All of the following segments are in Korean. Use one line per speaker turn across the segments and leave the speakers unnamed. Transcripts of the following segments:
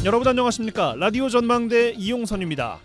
여러분 안녕하십니까? 라디오 전망대 이용선입니다.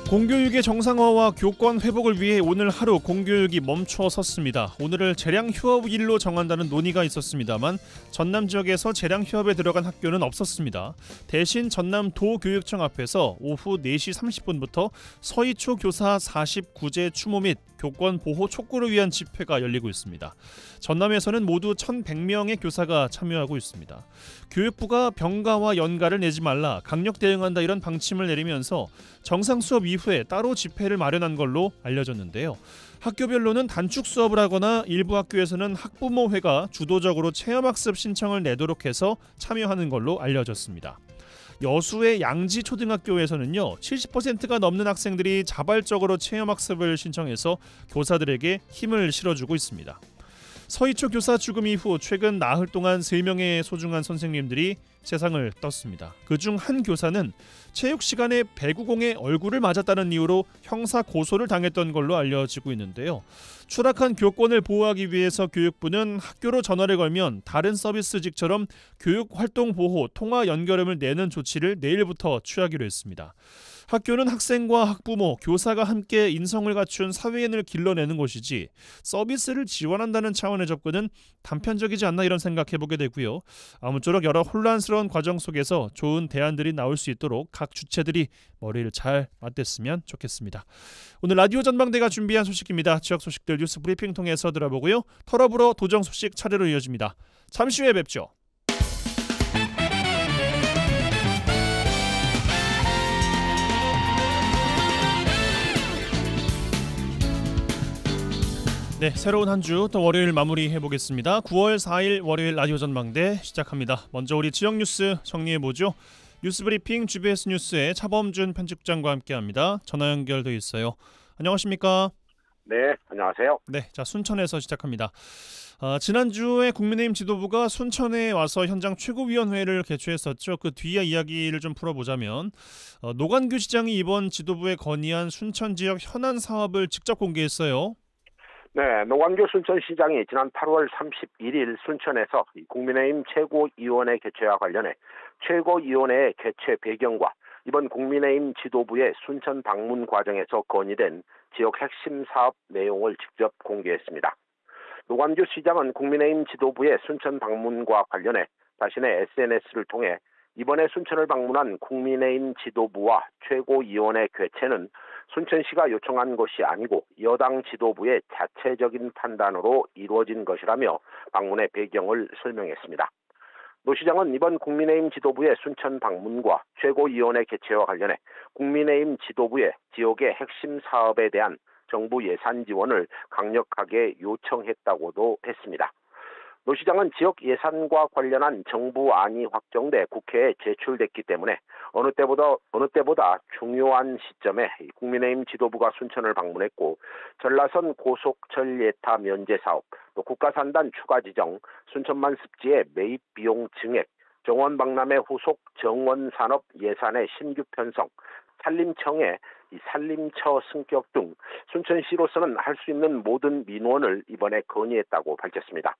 공교육의 정상화와 교권 회복을 위해 오늘 하루 공교육이 멈춰 섰습니다. 오늘을 재량 휴업일로 정한다는 논의가 있었습니다만 전남 지역에서 재량 휴업에 들어간 학교는 없었습니다. 대신 전남도교육청 앞에서 오후 4시 30분부터 서희초 교사 49제 추모 및 교권 보호 촉구를 위한 집회가 열리고 있습니다. 전남에서는 모두 1,100명의 교사가 참여하고 있습니다. 교육부가 병가와 연가를 내지 말라, 강력 대응한다 이런 방침을 내리면서 정상 수업 이후에 따로 집회를 마련한 걸로 알려졌는데요. 학교별로는 단축 수업을 하거나 일부 학교에서는 학부모회가 주도적으로 체험학습 신청을 내도록 해서 참여하는 걸로 알려졌습니다. 여수의 양지초등학교에서는요 70%가 넘는 학생들이 자발적으로 체험학습을 신청해서 교사들에게 힘을 실어주고 있습니다. 서희초 교사 죽음 이후 최근 나흘 동안 3명의 소중한 선생님들이 세상을 떴습니다. 그중 한 교사는 체육 시간에 배구공의 얼굴을 맞았다는 이유로 형사 고소를 당했던 걸로 알려지고 있는데요. 추락한 교권을 보호하기 위해서 교육부는 학교로 전화를 걸면 다른 서비스직처럼 교육활동 보호, 통화 연결음을 내는 조치를 내일부터 취하기로 했습니다. 학교는 학생과 학부모, 교사가 함께 인성을 갖춘 사회인을 길러내는 곳이지 서비스를 지원한다는 차원의 접근은 단편적이지 않나 이런 생각해보게 되고요. 아무쪼록 여러 혼란스러운 과정 속에서 좋은 대안들이 나올 수 있도록 각 주체들이 머리를 잘 맞댔으면 좋겠습니다. 오늘 라디오 전망대가 준비한 소식입니다. 지역 소식들 뉴스 브리핑 통해서 들어보고요. 털어불어 도정 소식 차례로 이어집니다. 잠시 후에 뵙죠. 네, 새로운 한 주 또 월요일 마무리해보겠습니다. 9월 4일 월요일 라디오 전망대 시작합니다. 먼저 우리 지역 뉴스 정리해보죠. 뉴스브리핑 GBS 뉴스의 차범준 편집장과 함께합니다. 전화 연결돼 있어요. 안녕하십니까?
네, 안녕하세요.
네, 자 순천에서 시작합니다. 지난주에 국민의힘 지도부가 순천에 와서 현장 최고위원회를 개최했었죠. 그 뒤에 이야기를 좀 풀어보자면 노관규 시장이 이번 지도부에 건의한 순천 지역 현안 사업을 직접 공개했어요.
네, 노관규 순천시장이 지난 8월 31일 순천에서 국민의힘 최고위원회 개최와 관련해 최고위원회의 개최 배경과 이번 국민의힘 지도부의 순천 방문 과정에서 건의된 지역 핵심 사업 내용을 직접 공개했습니다. 노관규 시장은 국민의힘 지도부의 순천 방문과 관련해 자신의 SNS를 통해 이번에 순천을 방문한 국민의힘 지도부와 최고위원회 개최는 순천시가 요청한 것이 아니고 여당 지도부의 자체적인 판단으로 이루어진 것이라며 방문의 배경을 설명했습니다. 노 시장은 이번 국민의힘 지도부의 순천 방문과 최고위원회 개최와 관련해 국민의힘 지도부의 지역의 핵심 사업에 대한 정부 예산 지원을 강력하게 요청했다고도 했습니다. 노 시장은 지역 예산과 관련한 정부안이 확정돼 국회에 제출됐기 때문에 어느 때보다 중요한 시점에 국민의힘 지도부가 순천을 방문했고 전라선 고속철 예타 면제 사업, 또 국가산단 추가 지정, 순천만 습지의 매입 비용 증액, 정원 박람회 후속 정원산업 예산의 신규 편성, 산림청의 산림처 승격 등 순천시로서는 할 수 있는 모든 민원을 이번에 건의했다고 밝혔습니다.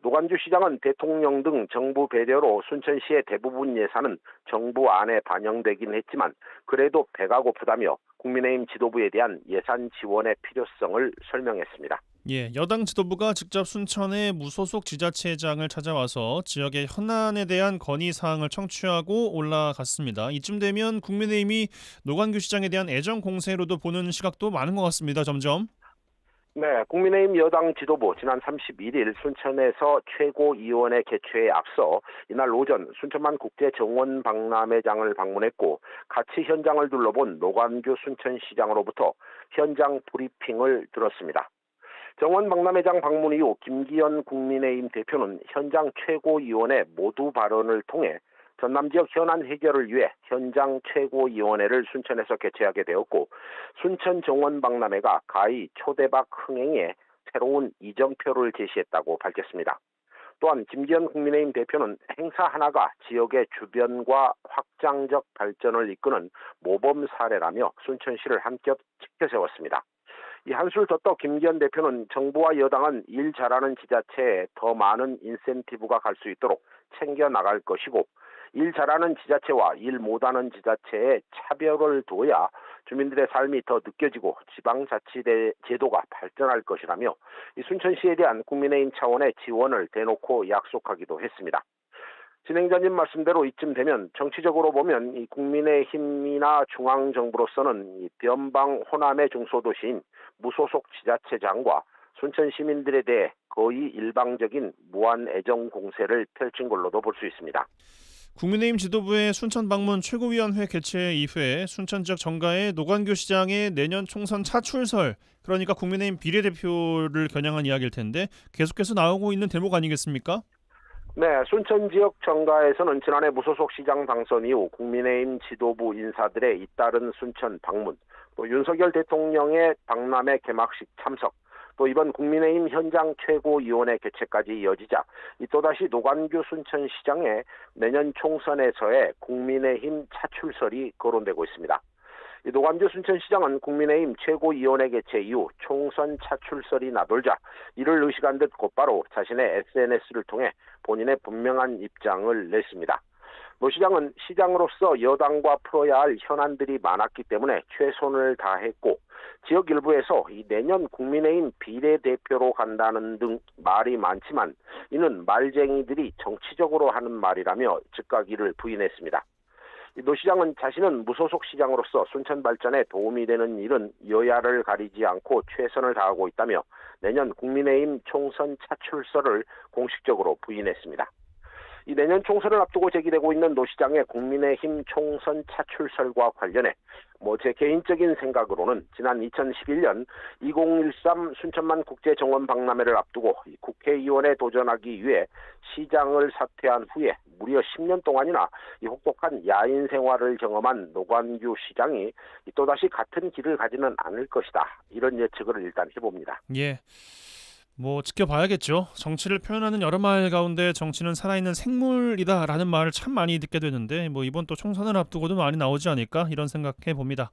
노관규 시장은 대통령 등 정부 배려로 순천시의 대부분 예산은 정부 안에 반영되긴 했지만 그래도 배가 고프다며 국민의힘 지도부에 대한 예산 지원의 필요성을 설명했습니다.
예, 여당 지도부가 직접 순천의 무소속 지자체장을 찾아와서 지역의 현안에 대한 건의사항을 청취하고 올라갔습니다. 이쯤 되면 국민의힘이 노관규 시장에 대한 애정 공세로도 보는 시각도 많은 것 같습니다. 점점.
네, 국민의힘 여당 지도부 지난 31일 순천에서 최고위원회 개최에 앞서 이날 오전 순천만 국제정원 박람회장을 방문했고 같이 현장을 둘러본 노관규 순천시장으로부터 현장 브리핑을 들었습니다. 정원 박람회장 방문 이후 김기현 국민의힘 대표는 현장 최고위원회 모두 발언을 통해 전남 지역 현안 해결을 위해 현장 최고위원회를 순천에서 개최하게 되었고 순천 정원 박람회가 가히 초대박 흥행에 새로운 이정표를 제시했다고 밝혔습니다. 또한 김기현 국민의힘 대표는 행사 하나가 지역의 주변과 확장적 발전을 이끄는 모범 사례라며 순천시를 한껏 지켜세웠습니다. 이 한술 더 떠 김기현 대표는 정부와 여당은 일 잘하는 지자체에 더 많은 인센티브가 갈 수 있도록 챙겨 나갈 것이고 일 잘하는 지자체와 일 못하는 지자체에 차별을 둬야 주민들의 삶이 더 느껴지고 지방자치대 제도가 발전할 것이라며 이 순천시에 대한 국민의힘 차원의 지원을 대놓고 약속하기도 했습니다. 진행자님 말씀대로 이쯤 되면 정치적으로 보면 이 국민의힘이나 중앙정부로서는 이 변방 호남의 중소도시인 무소속 지자체장과 순천 시민들에 대해 거의 일방적인 무한 애정 공세를 펼친 걸로도 볼 수 있습니다.
국민의힘 지도부의 순천 방문 최고위원회 개최 이후에 순천 지역 정가의 노관규 시장의 내년 총선 차출설, 그러니까 국민의힘 비례대표를 겨냥한 이야기일 텐데 계속해서 나오고 있는 대목 아니겠습니까?
네, 순천 지역 정가에서는 지난해 무소속 시장 당선 이후 국민의힘 지도부 인사들의 잇따른 순천 방문, 또 윤석열 대통령의 박람회 개막식 참석, 또 이번 국민의힘 현장 최고위원회 개최까지 이어지자 또다시 노관규 순천시장의 내년 총선에서의 국민의힘 차출설이 거론되고 있습니다. 노관규 순천시장은 국민의힘 최고위원회 개최 이후 총선 차출설이 나돌자 이를 의식한 듯 곧바로 자신의 SNS를 통해 본인의 분명한 입장을 냈습니다. 노 시장은 시장으로서 여당과 풀어야 할 현안들이 많았기 때문에 최선을 다했고 지역 일부에서 이 내년 국민의힘 비례대표로 간다는 등 말이 많지만 이는 말쟁이들이 정치적으로 하는 말이라며 즉각 이를 부인했습니다. 노 시장은 자신은 무소속 시장으로서 순천 발전에 도움이 되는 일은 여야를 가리지 않고 최선을 다하고 있다며 내년 국민의힘 총선 차출설을 공식적으로 부인했습니다. 이 내년 총선을 앞두고 제기되고 있는 노 시장의 국민의힘 총선 차출설과 관련해 제 개인적인 생각으로는 지난 2011년 2013 순천만 국제정원 박람회를 앞두고 국회의원에 도전하기 위해 시장을 사퇴한 후에 무려 10년 동안이나 혹독한 야인 생활을 경험한 노관규 시장이 또다시 같은 길을 가지는 않을 것이다. 이런 예측을 일단 해봅니다.
예. 지켜봐야겠죠. 정치를 표현하는 여러 말 가운데 정치는 살아있는 생물이다라는 말을 참 많이 듣게 되는데 이번 또 총선을 앞두고도 많이 나오지 않을까 이런 생각해 봅니다.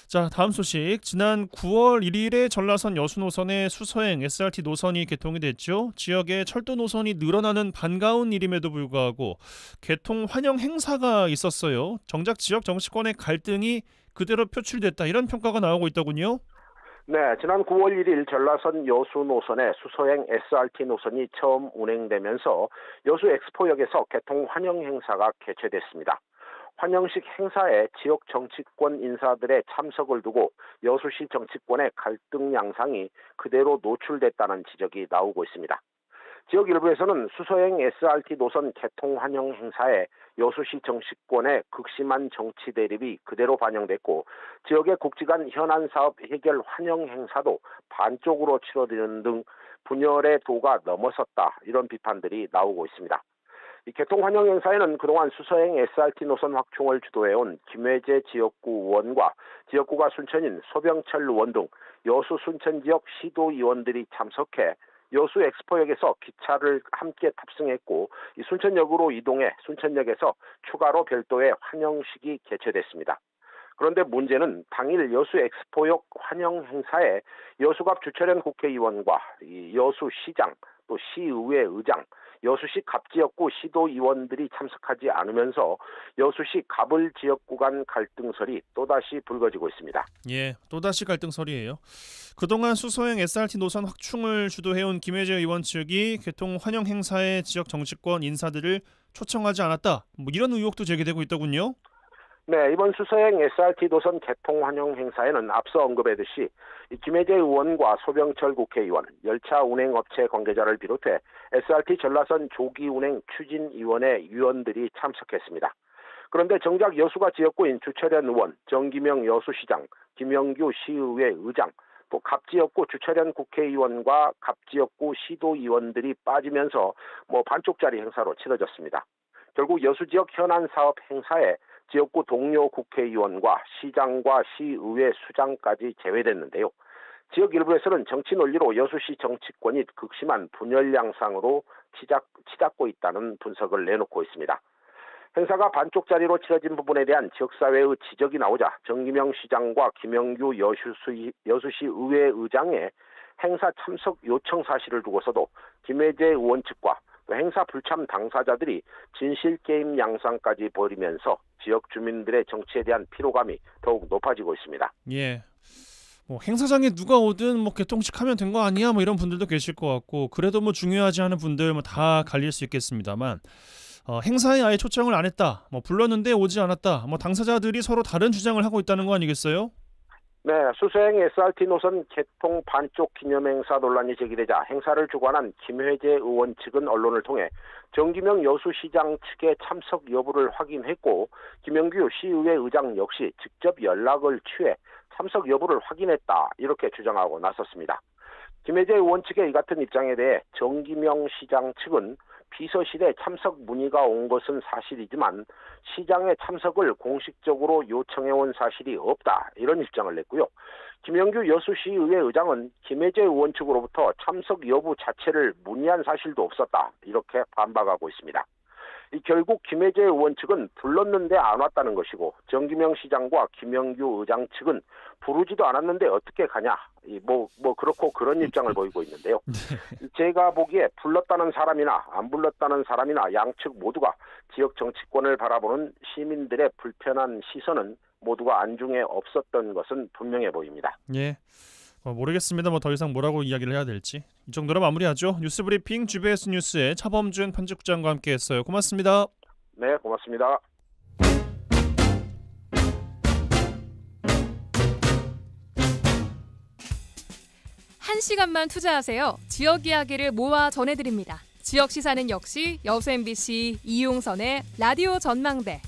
자, 다음 소식. 지난 9월 1일에 전라선 여수 노선의 수서행 SRT 노선이 개통이 됐죠. 지역에 철도 노선이 늘어나는 반가운 일임에도 불구하고 개통 환영 행사가 있었어요. 정작 지역 정치권의 갈등이 그대로 표출됐다, 이런 평가가 나오고 있더군요.
네, 지난 9월 1일 전라선 여수 노선의 수서행 SRT 노선이 처음 운행되면서 여수 엑스포역에서 개통 환영 행사가 개최됐습니다. 환영식 행사에 지역 정치권 인사들의 참석을 두고 여수시 정치권의 갈등 양상이 그대로 노출됐다는 지적이 나오고 있습니다. 지역 일부에서는 수서행 SRT 노선 개통 환영 행사에 여수시 정치권의 극심한 정치 대립이 그대로 반영됐고 지역의 국지간 현안 사업 해결 환영 행사도 반쪽으로 치러지는 등 분열의 도가 넘어섰다, 이런 비판들이 나오고 있습니다. 이 개통 환영 행사에는 그동안 수서행 SRT 노선 확충을 주도해온 김회재 지역구 의원과 지역구가 순천인 소병철 의원 등 여수 순천 지역 시도의원들이 참석해 여수 엑스포역에서 기차를 함께 탑승했고 이 순천역으로 이동해 순천역에서 추가로 별도의 환영식이 개최됐습니다. 그런데 문제는 당일 여수 엑스포역 환영 행사에 여수갑 주철현 국회의원과 이 여수시장 또 시의회 의장, 여수시 갑지역구 시도의원들이 참석하지 않으면서 여수시 갑을 지역구 간 갈등설이 또다시 불거지고 있습니다.
예, 또다시 갈등설이에요. 그동안 수서행 SRT 노선 확충을 주도해온 김혜재 의원 측이 개통 환영 행사에 지역 정치권 인사들을 초청하지 않았다, 이런 의혹도 제기되고 있더군요.
네, 이번 수서행 SRT 노선 개통 환영 행사에는 앞서 언급했듯이 김혜재 의원과 소병철 국회의원, 열차 운행업체 관계자를 비롯해 SRT 전라선 조기 운행 추진위원회 위원들이 참석했습니다. 그런데 정작 여수가 지역구인 주철현 의원, 정기명 여수시장, 김영규 시의회 의장, 또 갑지역구 주철현 국회의원과 갑지역구 시도의원들이 빠지면서 반쪽짜리 행사로 치러졌습니다. 결국 여수 지역 현안 사업 행사에 지역구 동료 국회의원과 시장과 시의회 수장까지 제외됐는데요. 지역 일부에서는 정치 논리로 여수시 정치권이 극심한 분열 양상으로 치닫고 있다는 분석을 내놓고 있습니다. 행사가 반쪽짜리로 치러진 부분에 대한 지역사회의 지적이 나오자 정기명 시장과 김영규 여수시 의회 의장의 행사 참석 요청 사실을 두고서도 김혜재 의원 측과 또 행사 불참 당사자들이 진실게임 양상까지 벌이면서 지역 주민들의 정치에 대한 피로감이 더욱 높아지고 있습니다.
예. 뭐 행사장에 누가 오든 뭐 개통식 하면 된 거 아니야? 뭐 이런 분들도 계실 것 같고 그래도 뭐 중요하지 않은 분들 뭐 다 갈릴 수 있겠습니다만 행사에 아예 초청을 안 했다. 뭐 불렀는데 오지 않았다. 뭐 당사자들이 서로 다른 주장을 하고 있다는 거 아니겠어요?
네, 수서행 SRT 노선 개통 반쪽 기념행사 논란이 제기되자 행사를 주관한 김혜재 의원 측은 언론을 통해 정기명 여수시장 측의 참석 여부를 확인했고 김영규 시의회 의장 역시 직접 연락을 취해 참석 여부를 확인했다 이렇게 주장하고 나섰습니다. 김혜재 의원 측의 이 같은 입장에 대해 정기명 시장 측은 비서실에 참석 문의가 온 것은 사실이지만 시장의 참석을 공식적으로 요청해온 사실이 없다 이런 입장을 냈고요. 김영규 여수시의회 의장은 김혜재 의원 측으로부터 참석 여부 자체를 문의한 사실도 없었다 이렇게 반박하고 있습니다. 결국 김혜재 의원 측은 불렀는데 안 왔다는 것이고 정기명 시장과 김영규 의장 측은 부르지도 않았는데 어떻게 가냐 뭐 그렇고 그런 입장을 보이고 있는데요. 제가 보기에 불렀다는 사람이나 안 불렀다는 사람이나 양측 모두가 지역 정치권을 바라보는 시민들의 불편한 시선은 모두가 안중에 없었던 것은 분명해 보입니다.
예. 모르겠습니다. 뭐 더 이상 뭐라고 이야기를 해야 될지. 이 정도로 마무리하죠. 뉴스브리핑 GBS 뉴스의 차범준 편집국장과 함께했어요. 고맙습니다.
네, 고맙습니다.
한 시간만 투자하세요. 지역 이야기를 모아 전해드립니다. 지역 시사는 역시 여수 MBC 이용선의 라디오 전망대.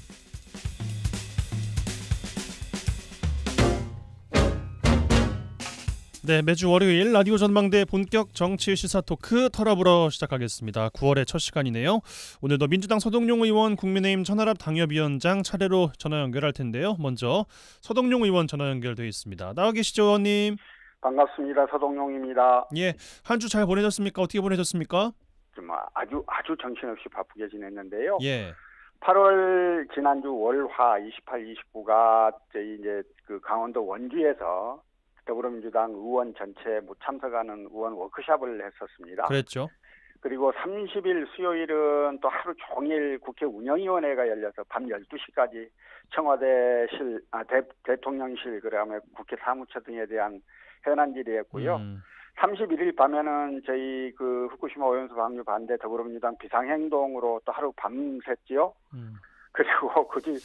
네, 매주 월요일 라디오 전망대 본격 정치 시사 토크 털어보러 시작하겠습니다. 9월의 첫 시간이네요. 오늘도 민주당 서동용 의원, 국민의힘 천하랍 당협위원장 차례로 전화 연결할 텐데요. 먼저 서동용 의원 전화 연결돼 있습니다. 나와 계시죠, 의원님?
반갑습니다. 서동용입니다.
예, 한 주 잘 보내셨습니까? 어떻게 보내셨습니까?
좀 아주 정신없이 바쁘게 지냈는데요.
예.
8월 지난주 월화 28, 29가 저희 이제 그 강원도 원주에서 더불어민주당 의원 전체 못 참석하는 의원 워크숍을 했었습니다.
그랬죠.
그리고 30일 수요일은 또 하루 종일 국회 운영위원회가 열려서 밤 12시까지 청와대실, 대통령실, 그다음에 국회 사무처 등에 대한 현안질의 했고요. 31일 밤에는 저희 그 후쿠시마 오염수 방류 반대 더불어민주당 비상행동으로 또 하루 밤샜지요. 그리고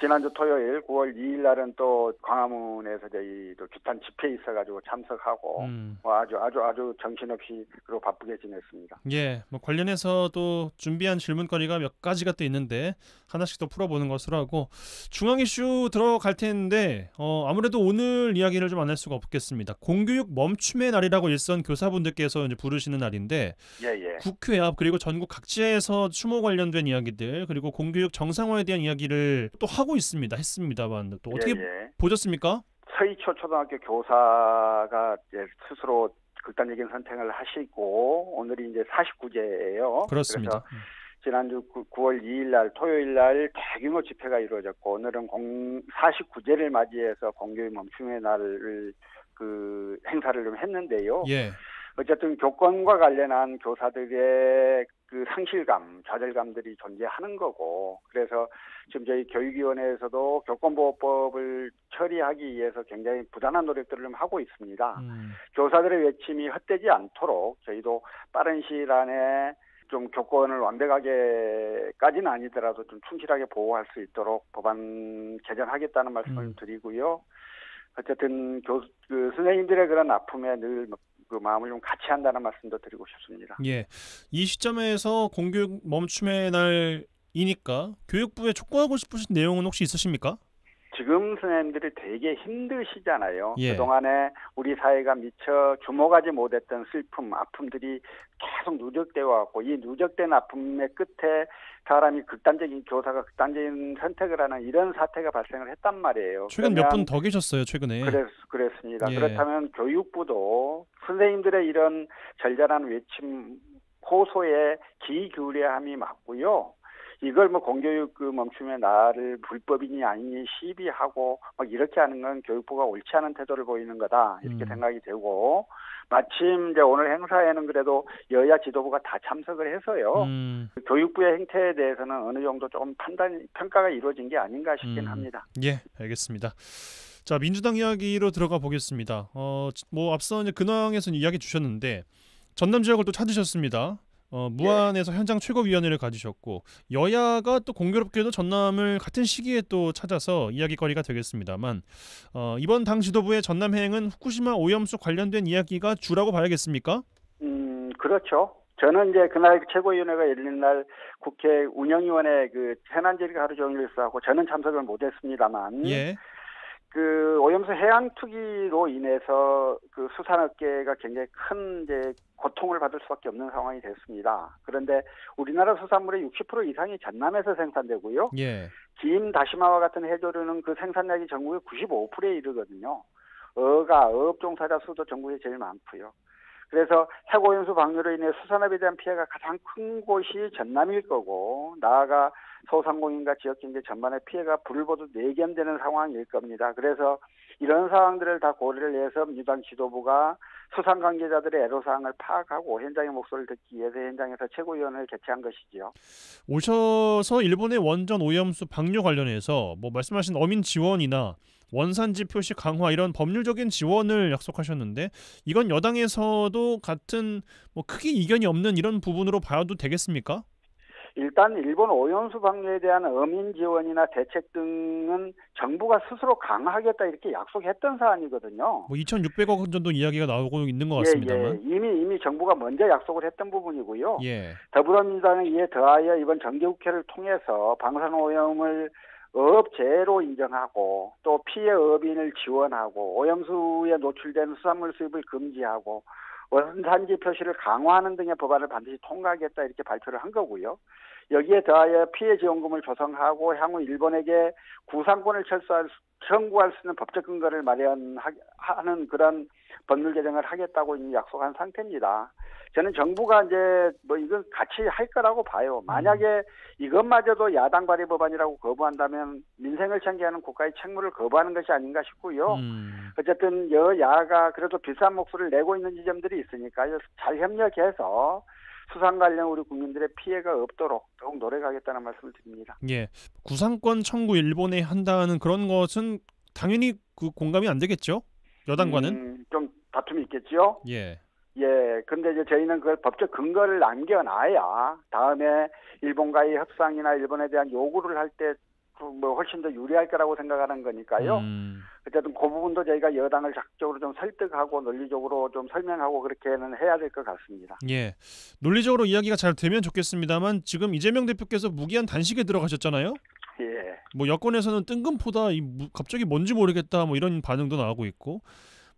지난주 토요일 9월 2일 날은 또 광화문에서 저희 또 규탄 집회 있어가지고 참석하고 아주 정신없이 그리고 바쁘게 지냈습니다.
예, 뭐 관련해서도 준비한 질문거리가 몇 가지가 또 있는데 하나씩 더 풀어보는 것으로 하고 중앙 이슈 들어갈 텐데 아무래도 오늘 이야기를 좀 안 할 수가 없겠습니다. 공교육 멈춤의 날이라고 일선 교사분들께서 이제 부르시는 날인데
예.
국회 앞 그리고 전국 각지에서 추모 관련된 이야기들 그리고 공교육 정상화에 대한 이야기를 또 하고 했습니다만 또 어떻게 보셨습니까?
서희초 초등학교 교사가 이제 스스로 극단적인 선택을 하시고 오늘이 이제 49제예요.
그렇습니다.
그래서 지난주 9월 2일 날 토요일 날 대규모 집회가 이루어졌고 오늘은 49제를 맞이해서 공교육 멈춤의 날을 그 행사를 좀 했는데요.
예.
어쨌든 교권과 관련한 교사들의 그 상실감, 좌절감들이 존재하는 거고 그래서 지금 저희 교육위원회에서도 교권보호법을 처리하기 위해서 굉장히 부단한 노력들을 좀 하고 있습니다. 교사들의 외침이 헛되지 않도록 저희도 빠른 시일 안에 좀 교권을 완벽하게까지는 아니더라도 좀 충실하게 보호할 수 있도록 법안 개정하겠다는 말씀을 드리고요. 어쨌든 선생님들의 그런 아픔에 늘 그 마음을 좀 같이 한다는 말씀도 드리고 싶습니다.
예, 이 시점에서 공교육 멈춤의 날이니까 교육부에 촉구하고 싶으신 내용은 혹시 있으십니까?
지금 선생님들이 되게 힘드시잖아요.
예.
그동안에 우리 사회가 미처 주목하지 못했던 슬픔, 아픔들이 계속 누적되어 왔고 이 누적된 아픔의 끝에 교사가 극단적인 선택을 하는 이런 사태가 발생을 했단 말이에요.
최근 몇 분 더 계셨어요, 최근에.
그랬습니다.
예.
그렇다면 교육부도 선생님들의 이런 절절한 외침, 호소에 귀 기울여야 함이 맞고요. 이걸 뭐 공교육 멈춤의 나를 불법이니 아니니 시비하고 막 이렇게 하는 건 교육부가 옳지 않은 태도를 보이는 거다 이렇게 생각이 되고, 마침 이제 오늘 행사에는 그래도 여야 지도부가 다 참석을 해서요. 교육부의 행태에 대해서는 어느 정도 조금 평가가 이루어진 게 아닌가 싶긴 합니다.
예, 알겠습니다. 자, 민주당 이야기로 들어가 보겠습니다. 뭐 앞서 이제 근황에서 이야기 주셨는데 전남 지역을 또 찾으셨습니다. 무안에서 현장 최고위원회를 가지셨고, 여야가 또 공교롭게도 전남을 같은 시기에 또 찾아서 이야기거리가 되겠습니다만, 이번 당 지도부의 전남행은 후쿠시마 오염수 관련된 이야기가 주라고 봐야겠습니까?
그렇죠. 저는 이제 그날 최고위원회가 열린 날 국회 운영위원회 현안질의가 하루 종일 있었고 저는 참석을 못했습니다만,
예.
오염수 해양 투기로 인해서 수산업계가 굉장히 큰 이제 고통을 받을 수밖에 없는 상황이 됐습니다. 그런데 우리나라 수산물의 60% 이상이 전남에서 생산되고요.
예.
김, 다시마와 같은 해조류는 그 생산량이 전국의 95%에 이르거든요. 어업 종사자 수도 전국에 제일 많고요. 그래서 핵오염수 방류로 인해 수산업에 대한 피해가 가장 큰 곳이 전남일 거고, 나아가 소상공인과 지역경제 전반의 피해가 불을 보듯 내견되는 상황일 겁니다. 그래서 이런 상황들을 다 고려를 해서 민주당 지도부가 수산 관계자들의 애로사항을 파악하고 현장의 목소리를 듣기 위해서 현장에서 최고위원회를 개최한 것이지요.
오셔서 일본의 원전 오염수 방류 관련해서 뭐 말씀하신 어민 지원이나 원산지 표시 강화 이런 법률적인 지원을 약속하셨는데, 이건 여당에서도 같은 뭐 크게 이견이 없는 이런 부분으로 봐도 되겠습니까?
일단 일본 오염수 방류에 대한 어민 지원이나 대책 등은 정부가 스스로 강화하겠다 이렇게 약속했던 사안이거든요.
뭐 2,600억 원 정도 이야기가 나오고 있는 것 같습니다만.
이미 정부가 먼저 약속을 했던 부분이고요.
예.
더불어민주당은 이에 더하여 이번 정기국회를 통해서 방사오염을 어업재해로 인정하고, 또 피해 어민을 지원하고, 오염수에 노출된 수산물 수입을 금지하고, 원산지 표시를 강화하는 등의 법안을 반드시 통과하겠다 이렇게 발표를 한 거고요. 여기에 더하여 피해 지원금을 조성하고 향후 일본에게 구상권을 청구할 수 있는 법적 근거를 마련하는 그런 법률 개정을 하겠다고 이미 약속한 상태입니다. 저는 정부가 이제 뭐 이건 같이 할 거라고 봐요. 만약에 이것마저도 야당 발의 법안이라고 거부한다면 민생을 챙겨야 하는 국가의 책무를 거부하는 것이 아닌가 싶고요. 어쨌든 여야가 그래도 비싼 목소리를 내고 있는 지점들이 있으니까요. 잘 협력해서 수산 관련 우리 국민들의 피해가 없도록 더욱 노력하겠다는 말씀을 드립니다.
예. 구상권 청구 일본에 한다는 그런 것은 당연히 공감이 안 되겠죠? 여당과는?
좀 다툼이 있겠죠?
예.
근데 이제 저희는 그걸 법적 근거를 남겨놔야 다음에 일본과의 협상이나 일본에 대한 요구를 할 때 뭐 훨씬 더 유리할 거라고 생각하는 거니까요. 어쨌든 그 부분도 저희가 여당을 적극적으로 좀 설득하고 논리적으로 좀 설명하고 그렇게는 해야 될 것 같습니다.
예. 논리적으로 이야기가 잘 되면 좋겠습니다만 지금 이재명 대표께서 무기한 단식에 들어가셨잖아요.
예.
뭐 여권에서는 뜬금포다 갑자기 뭔지 모르겠다 뭐 이런 반응도 나오고 있고,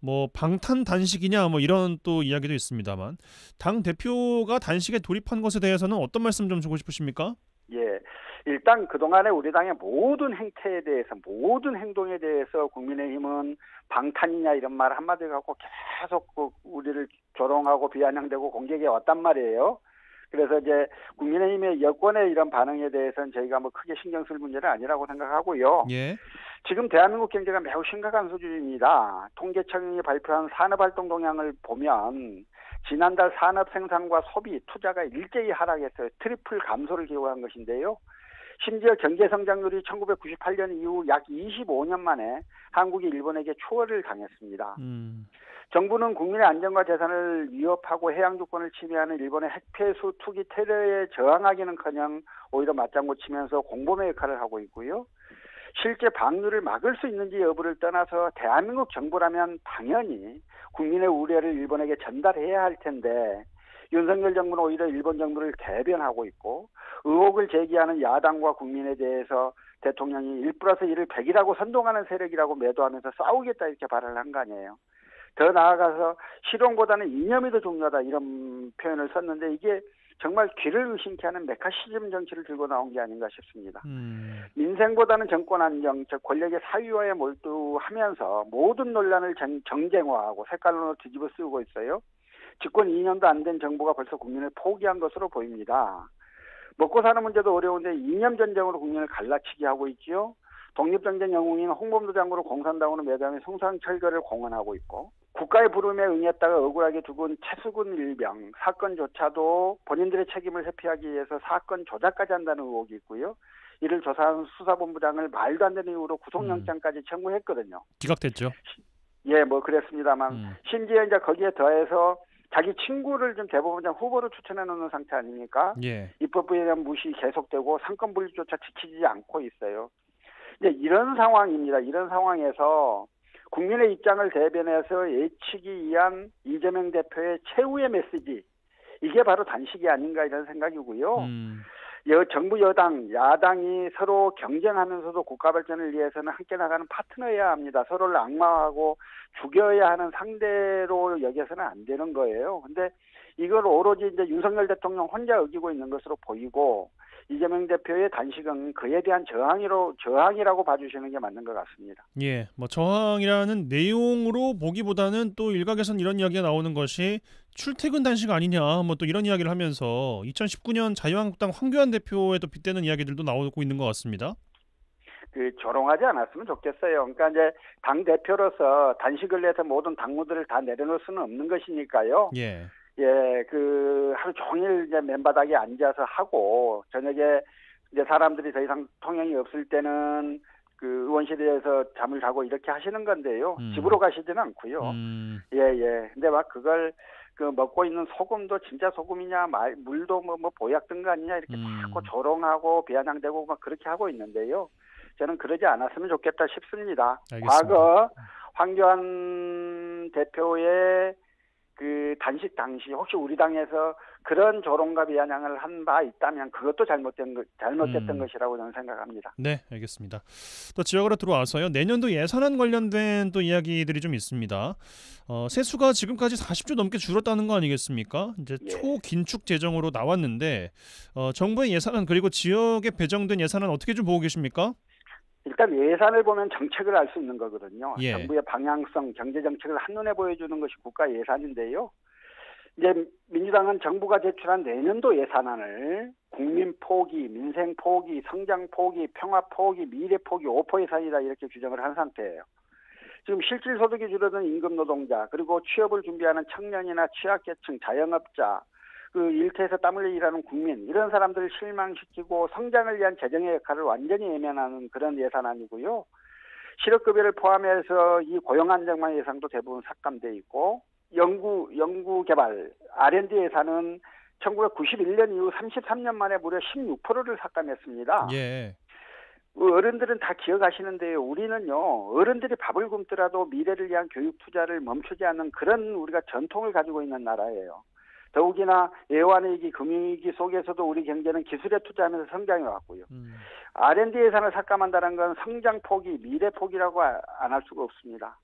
뭐 방탄 단식이냐 뭐 이런 또 이야기도 있습니다만, 당 대표가 단식에 돌입한 것에 대해서는 어떤 말씀 좀 주고 싶으십니까?
예. 일단 그동안에 우리 당의 모든 행태에 대해서, 모든 행동에 대해서 국민의힘은 방탄이냐 이런 말 한마디 갖고 계속 우리를 조롱하고 비아냥대고 공격해 왔단 말이에요. 그래서 이제 국민의힘의 여권의 이런 반응에 대해서는 저희가 뭐 크게 신경 쓸 문제는 아니라고 생각하고요.
예.
지금 대한민국 경제가 매우 심각한 수준입니다. 통계청이 발표한 산업활동 동향을 보면 지난달 산업 생산과 소비, 투자가 일제히 하락했어요. 트리플 감소를 기록한 것인데요. 심지어 경제 성장률이 1998년 이후 약 25년 만에 한국이 일본에게 추월을 당했습니다. 정부는 국민의 안전과 재산을 위협하고 해양 주권을 침해하는 일본의 핵폐수 투기 테러에 저항하기는커녕 오히려 맞장구 치면서 공범의 역할을 하고 있고요. 실제 방류를 막을 수 있는지 여부를 떠나서 대한민국 정부라면 당연히 국민의 우려를 일본에게 전달해야 할 텐데, 윤석열 정부는 오히려 일본 정부를 대변하고 있고 의혹을 제기하는 야당과 국민에 대해서 대통령이 1+1을 100이라고 선동하는 세력이라고 매도하면서 싸우겠다 이렇게 발언을 한 거 아니에요. 더 나아가서 실용보다는 이념이 더 중요하다 이런 표현을 썼는데, 이게 정말 귀를 의심케 하는 메카시즘 정치를 들고 나온 게 아닌가 싶습니다. 민생보다는 정권 안정, 즉 권력의 사유화에 몰두하면서 모든 논란을 정쟁화하고 색깔론으로 뒤집어 쓰고 있어요. 집권 2년도 안 된 정부가 벌써 국민을 포기한 것으로 보입니다. 먹고 사는 문제도 어려운데 이념 전쟁으로 국민을 갈라치기 하고 있지요. 독립전쟁 영웅인 홍범도 장군을 공산당으로 매도하며 성상철거를 공언하고 있고 국가의 부름에 응했다가 억울하게 죽은 최수근 일병 사건조차도 본인들의 책임을 회피하기 위해서 사건 조작까지 한다는 의혹이 있고요. 이를 조사한 수사본부장을 말도 안 되는 이유로 구속영장까지 청구했거든요.
기각됐죠.
예, 뭐 그랬습니다만 심지어 이제 거기에 더해서 자기 친구를 좀 대법원장 후보로 추천해 놓는 상태 아닙니까?
예.
입법부에 대한 무시 계속되고 상권 분립조차 지키지 않고 있어요. 이제 이런 상황입니다. 이런 상황에서 국민의 입장을 대변해서 예측이 위한 이재명 대표의 최후의 메시지 이게 바로 단식이 아닌가 이런 생각이고요. 정부 여당 야당이 서로 경쟁하면서도 국가 발전을 위해서는 함께 나가는 파트너여야 합니다. 서로를 악마하고 죽여야 하는 상대로 여겨서는 안 되는 거예요. 근데 이걸 오로지 이제 윤석열 대통령 혼자 어기고 있는 것으로 보이고 이재명 대표의 단식은 그에 대한 저항이라고 봐주시는 게 맞는 것 같습니다.
예, 뭐 저항이라는 내용으로 보기보다는 또 일각에서는 이런 이야기가 나오는 것이 출퇴근 단식 아니냐, 뭐 또 이런 이야기를 하면서 2019년 자유한국당 황교안 대표에도 빗대는 이야기들도 나오고 있는 것 같습니다.
조롱하지 않았으면 좋겠어요. 그러니까 이제 당 대표로서 단식을 내서 모든 당무들을 다 내려놓을 수는 없는 것이니까요.
예.
예, 하루 종일 이제 맨바닥에 앉아서 하고 저녁에 이제 사람들이 더 이상 통행이 없을 때는 의원실에서 잠을 자고 이렇게 하시는 건데요. 집으로 가시지는 않고요. 예. 근데 막 그걸 먹고 있는 소금도 진짜 소금이냐, 물도 뭐 보약 든 거 아니냐 이렇게 자꾸 조롱하고 비아냥대고 막 그렇게 하고 있는데요. 저는 그러지 않았으면 좋겠다 싶습니다.
알겠습니다.
과거 황교안 대표의 단식 당시 혹시 우리 당에서 그런 조롱과 비아냥을 한 바 있다면 그것도 잘못됐던 것이라고 저는 생각합니다.
네, 알겠습니다. 또 지역으로 들어와서요. 내년도 예산안 관련된 또 이야기들이 좀 있습니다. 세수가 지금까지 40조 넘게 줄었다는 거 아니겠습니까? 이제
예.
초긴축 재정으로 나왔는데 정부의 예산안 그리고 지역에 배정된 예산안 어떻게 좀 보고 계십니까?
일단 예산을 보면 정책을 알 수 있는 거거든요.
예.
정부의 방향성, 경제 정책을 한눈에 보여주는 것이 국가 예산인데요. 이제 민주당은 정부가 제출한 내년도 예산안을 국민 포기, 민생 포기, 성장 포기, 평화 포기, 미래 포기 5% 예산이다 이렇게 규정을 한 상태예요. 지금 실질 소득이 줄어든 임금 노동자 그리고 취업을 준비하는 청년이나 취약계층, 자영업자 일터에서 땀 흘려 일하는 국민 이런 사람들을 실망시키고 성장을 위한 재정의 역할을 완전히 외면하는 그런 예산안이고요. 실업급여를 포함해서 이 고용안정망 예산도 대부분 삭감돼 있고 연구개발 R&D 예산은 1991년 이후 33년 만에 무려 16%를 삭감했습니다.
예.
어른들은 다 기억하시는데요. 우리는요. 어른들이 밥을 굶더라도 미래를 위한 교육 투자를 멈추지 않는 그런 우리가 전통을 가지고 있는 나라예요. 더욱이나 애완위기, 금융위기 속에서도 우리 경제는 기술에 투자하면서 성장해 왔고요. R&D 예산을 삭감한다는 건 성장 포기, 미래 포기라고 안 할 수가 없습니다.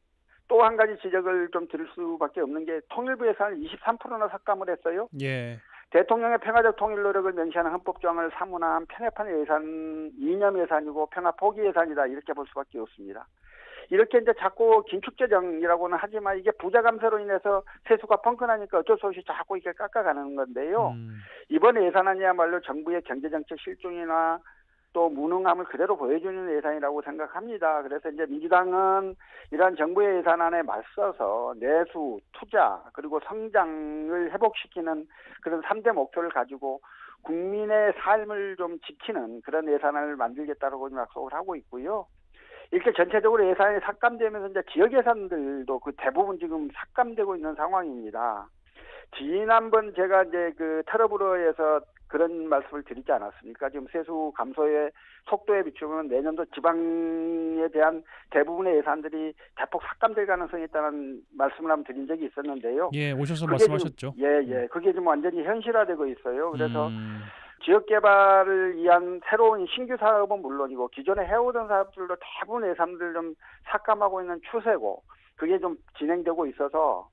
또 한 가지 지적을 좀 드릴 수밖에 없는 게 통일부 예산을 23%나 삭감을 했어요.
예.
대통령의 평화적 통일 노력을 명시하는 헌법조항을 사문화한 편협한 예산, 이념 예산이고 평화 포기 예산이다 이렇게 볼 수밖에 없습니다. 이렇게 이제 자꾸 긴축재정이라고는 하지만 이게 부자 감세로 인해서 세수가 펑크나니까 어쩔 수 없이 자꾸 이렇게 깎아가는 건데요. 이번 예산안이야말로 정부의 경제정책 실종이나 또 무능함을 그대로 보여주는 예산이라고 생각합니다. 그래서 이제 민주당은 이러한 정부의 예산안에 맞서서 내수, 투자, 그리고 성장을 회복시키는 그런 3대 목표를 가지고 국민의 삶을 좀 지키는 그런 예산안을 만들겠다고 약속을 하고 있고요. 이렇게 전체적으로 예산이 삭감되면서 이제 지역 예산들도 대부분 지금 삭감되고 있는 상황입니다. 지난번 제가 이제 트러블에서 그런 말씀을 드리지 않았습니까? 지금 세수 감소의 속도에 비추면 내년도 지방에 대한 대부분의 예산들이 대폭 삭감될 가능성이 있다는 말씀을 한번 드린 적이 있었는데요.
예, 오셔서 말씀하셨죠.
예. 그게 지금 완전히 현실화되고 있어요. 그래서 지역 개발을 위한 새로운 신규 사업은 물론이고 기존에 해오던 사업들도 대부분 예산들 좀 삭감하고 있는 추세고 그게 좀 진행되고 있어서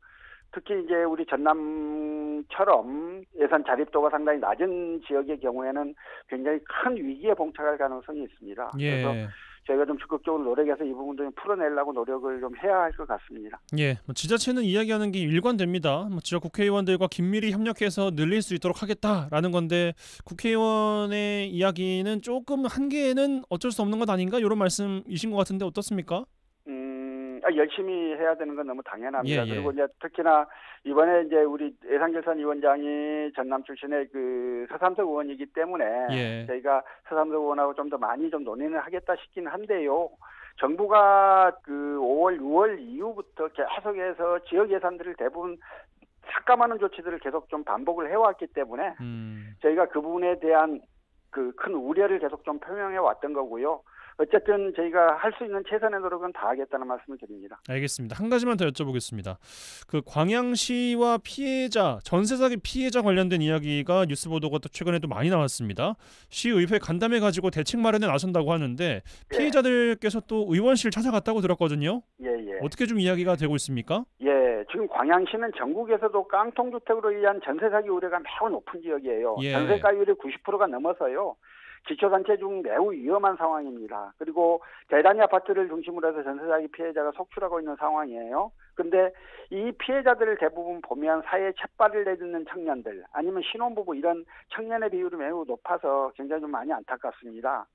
특히 이제 우리 전남처럼 예산 자립도가 상당히 낮은 지역의 경우에는 굉장히 큰 위기에 봉착할 가능성이 있습니다.
예.
그래서 저희가 좀 적극적으로 노력해서 이 부분도 좀 풀어내려고 노력을 좀 해야 할 것 같습니다.
예, 지자체는 이야기하는 게 일관됩니다. 지역 국회의원들과 긴밀히 협력해서 늘릴 수 있도록 하겠다라는 건데 국회의원의 이야기는 조금 한계에는 어쩔 수 없는 것 아닌가 이런 말씀이신 것 같은데 어떻습니까?
열심히 해야 되는 건 너무 당연합니다.
예.
그리고 이제 특히나 이번에 이제 우리 예상결산 위원장이 전남 출신의 그 서삼석 의원이기 때문에
예.
저희가 서삼석 의원하고 좀 더 많이 좀 논의를 하겠다 싶긴 한데요. 정부가 그 5월, 6월 이후부터 계속해서 지역 예산들을 대부분 삭감하는 조치들을 계속 좀 반복을 해왔기 때문에 저희가 그 부분에 대한 그 큰 우려를 계속 좀 표명해 왔던 거고요. 어쨌든 저희가 할 수 있는 최선의 노력은 다하겠다는 말씀을 드립니다.
알겠습니다. 한 가지만 더 여쭤보겠습니다. 그 광양시와 피해자, 전세 사기 피해자 관련된 이야기가 뉴스 보도가 또 최근에도 많이 나왔습니다. 시의회 간담회 가지고 대책 마련에 나선다고 하는데 피해자들께서 또 의원실 찾아갔다고 들었거든요.
예.
어떻게 좀 이야기가 되고 있습니까?
예, 지금 광양시는 전국에서도 깡통주택으로 의한 전세 사기 우려가 매우 높은 지역이에요.
예.
전세가율이 90%가 넘어서요. 기초단체 중 매우 위험한 상황입니다. 그리고 대단위 아파트를 중심으로 해서 전세 사기 피해자가 속출하고 있는 상황이에요. 근데 이 피해자들을 대부분 보면 사회에 첫발을 내딛는 청년들 아니면 신혼부부 이런 청년의 비율이 매우 높아서 굉장히 좀 많이 안타깝습니다.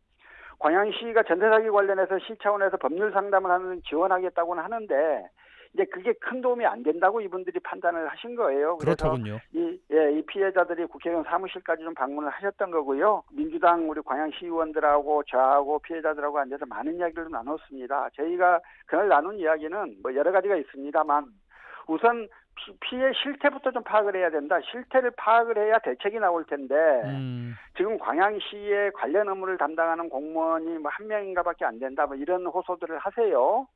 광양시가 전세 사기 관련해서 시 차원에서 법률 상담을 하는 지원하겠다고는 하는데 이제 그게 큰 도움이 안 된다고 이분들이 판단을 하신 거예요. 그래서
그렇더군요.
이 피해자들이 국회의원 사무실까지 좀 방문을 하셨던 거고요. 민주당 우리 광양시 의원들하고 저하고 피해자들하고 앉아서 많은 이야기를 나눴습니다. 저희가 그날 나눈 이야기는 뭐 여러 가지가 있습니다만 우선 피해 실태부터 좀 파악을 해야 된다. 실태를 파악을 해야 대책이 나올 텐데 지금 광양시의 관련 업무를 담당하는 공무원이 뭐 한 명인가밖에 안 된다. 뭐 이런 호소들을 하세요.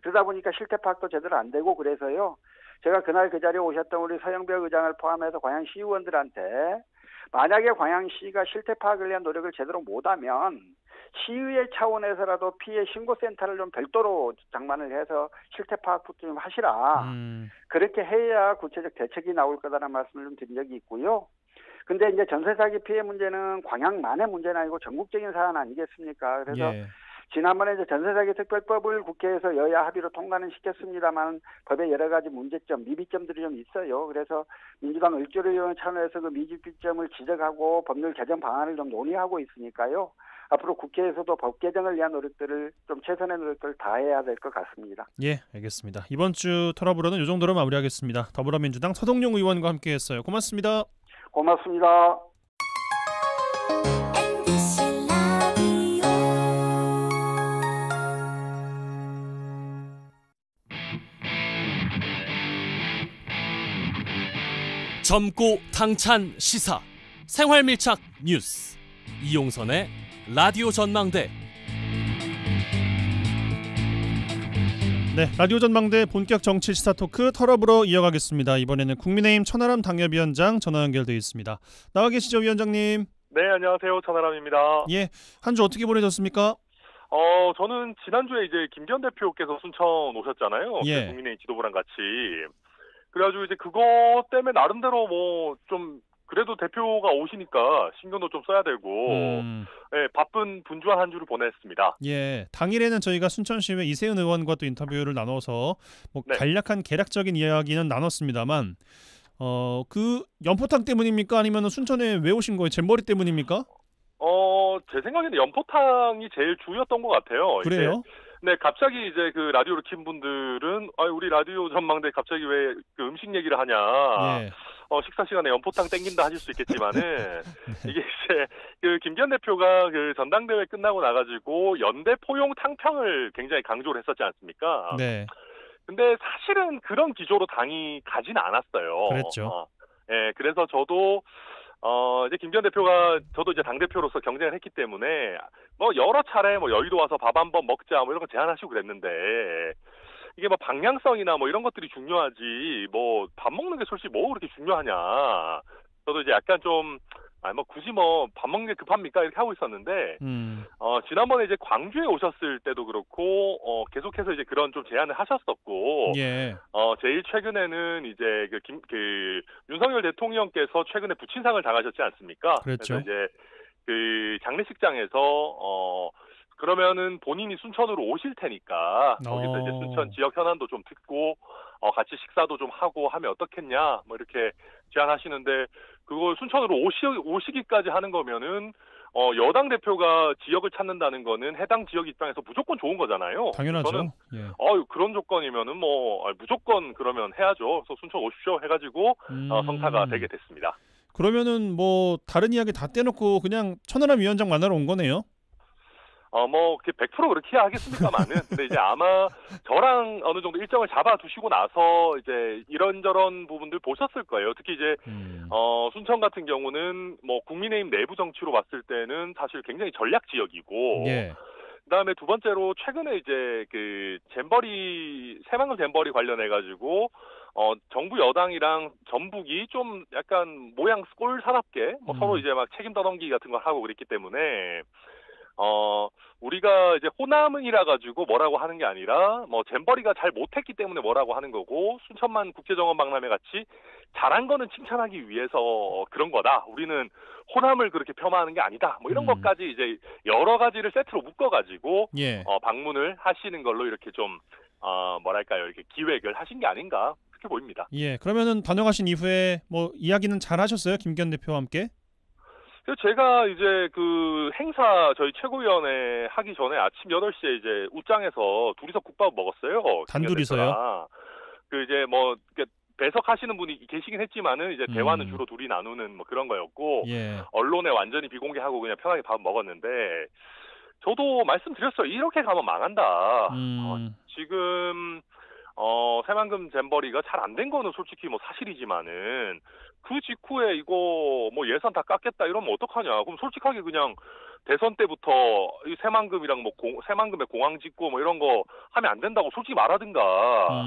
그러다 보니까 실태 파악도 제대로 안 되고 그래서요. 제가 그날 그 자리에 오셨던 우리 서영벽 의장을 포함해서 광양시 의원들한테 만약에 광양시가 실태 파악을 위한 노력을 제대로 못하면 시의회 차원에서라도 피해 신고센터를 좀 별도로 장만을 해서 실태 파악부터 좀 하시라. 그렇게 해야 구체적 대책이 나올 거다라는 말씀을 좀 드린 적이 있고요. 근데 이제 전세 사기 피해 문제는 광양만의 문제는 아니고 전국적인 사안 아니겠습니까? 그래서 지난번에 이제 전세사기 특별법을 국회에서 여야 합의로 통과는 시켰습니다만 법의 여러 가지 문제점, 미비점들이 좀 있어요. 그래서 민주당 을조리 의원 차원에서 그 미비점을 지적하고 법률 개정 방안을 좀 논의하고 있으니까요. 앞으로 국회에서도 법 개정을 위한 노력들을 좀 최선의 노력들을 다해야 될 것 같습니다.
예, 알겠습니다. 이번 주 토라브로는 이 정도로 마무리하겠습니다. 더불어민주당 서동용 의원과 함께했어요. 고맙습니다.
고맙습니다.
젊고 당찬 시사 생활밀착 뉴스 이용선의 라디오 전망대.
네, 라디오 전망대 본격 정치 시사 토크 털어보러 이어가겠습니다. 이번에는 국민의힘 천하람 당협위원장 전화 연결돼 있습니다. 나와 계시죠, 위원장님?
네, 안녕하세요. 천하람입니다.
예, 한 주 어떻게 보내셨습니까?
저는 지난주에 이제 김기현 대표께서 순천 오셨잖아요.
예.
국민의힘 지도부랑 같이. 그래가지고 이제 그것 때문에 나름대로 뭐 좀 그래도 대표가 오시니까 신경도 좀 써야 되고 네, 바쁜 분주한 한 주를 보냈습니다.
예, 당일에는 저희가 순천시의회 이세은 의원과 또 인터뷰를 나눠서 뭐
네.
간략한 개략적인 이야기는 나눴습니다만 그 연포탕 때문입니까? 아니면 순천에 왜 오신 거예요? 잼버리 때문입니까?
제 생각에는 연포탕이 제일 주였던 것 같아요.
그래요?
네, 갑자기 이제 그 라디오를 킨 분들은 우리 라디오 전망대 갑자기 왜 그 음식 얘기를 하냐.
예.
식사 시간에 연포탕 땡긴다 하실 수 있겠지만은 이게 이제 그 김기현 대표가 그 전당대회 끝나고 나가지고 연대 포용 탕평을 굉장히 강조를 했었지 않습니까?
네.
근데 사실은 그런 기조로 당이 가진 않았어요.
그랬죠.
그래서 저도 이제 김기현 대표가 저도 이제 당대표로서 경쟁을 했기 때문에 뭐 여러 차례 뭐 여의도 와서 밥 한번 먹자 뭐 이런 거 제안하시고 그랬는데 이게 뭐 방향성이나 뭐 이런 것들이 중요하지 뭐 밥 먹는 게 솔직히 뭐 그렇게 중요하냐. 저도 이제 약간 좀 뭐 굳이 뭐 밥 먹는 게 급합니까? 이렇게 하고 있었는데 지난번에 이제 광주에 오셨을 때도 그렇고 계속해서 이제 그런 좀 제안을 하셨었고
예.
제일 최근에는 이제 그 윤석열 대통령께서 최근에 부친상을 당하셨지 않습니까?
그렇죠.
그래서 이제 그 장례식장에서 그러면은 본인이 순천으로 오실 테니까 거기서 이제 순천 지역 현안도 좀 듣고 같이 식사도 좀 하고 하면 어떻겠냐 뭐 이렇게 제안하시는데 그걸 순천으로 오시기까지 하는 거면은 여당 대표가 지역을 찾는다는 거는 해당 지역 입장에서 무조건 좋은 거잖아요.
당연하죠.
저는
예.
그런 조건이면은 뭐 무조건 그러면 해야죠. 그래서 순천 오십시오 해가지고 성사가 되게 됐습니다.
그러면은 뭐 다른 이야기 다 떼놓고 그냥 천하람 위원장 만나러 온 거네요.
뭐 100% 그렇게 해야 하겠습니까만은 근데 이제 아마 저랑 어느 정도 일정을 잡아두시고 나서 이제 이런저런 부분들 보셨을 거예요. 특히 이제 순천 같은 경우는 뭐 국민의힘 내부 정치로 봤을 때는 사실 굉장히 전략 지역이고
예.
그다음에 두 번째로 최근에 이제 그 새만금 잼버리 관련해 가지고 정부 여당이랑 전북이 좀 약간 모양 꼴사납게 뭐 서로 이제 막 책임 떠넘기기 같은 걸 하고 그랬기 때문에 우리가 이제 호남은이라 가지고 뭐라고 하는 게 아니라 뭐 잼버리가 잘 못했기 때문에 뭐라고 하는 거고 순천만 국제정원 박람회 같이 잘한 거는 칭찬하기 위해서 그런 거다. 우리는 호남을 그렇게 폄하하는 게 아니다. 뭐 이런 것까지 이제 여러 가지를 세트로 묶어 가지고
예.
방문을 하시는 걸로 이렇게 좀 뭐랄까요? 이렇게 기획을 하신 게 아닌가 그렇게 보입니다.
예. 그러면은 다녀가신 이후에 뭐 이야기는 잘 하셨어요? 김기현 대표와 함께?
제가 이제 그 행사 저희 최고위원회 하기 전에 아침 8시에 이제 웃장에서 둘이서 국밥 먹었어요.
단둘이서요?
그 이제 뭐 배석하시는 분이 계시긴 했지만은 이제 대화는 주로 둘이 나누는 뭐 그런 거였고
예.
언론에 완전히 비공개하고 그냥 편하게 밥 먹었는데 저도 말씀드렸어요. 이렇게 가면 망한다. 지금 새만금 잼버리가 잘 안 된 거는 솔직히 뭐 사실이지만은 그 직후에 이거 뭐 예산 다 깎겠다 이러면 어떡하냐. 그럼 솔직하게 그냥 대선 때부터 이 새만금이랑 뭐 새만금에 공항 짓고 뭐 이런 거 하면 안 된다고 솔직히 말하든가.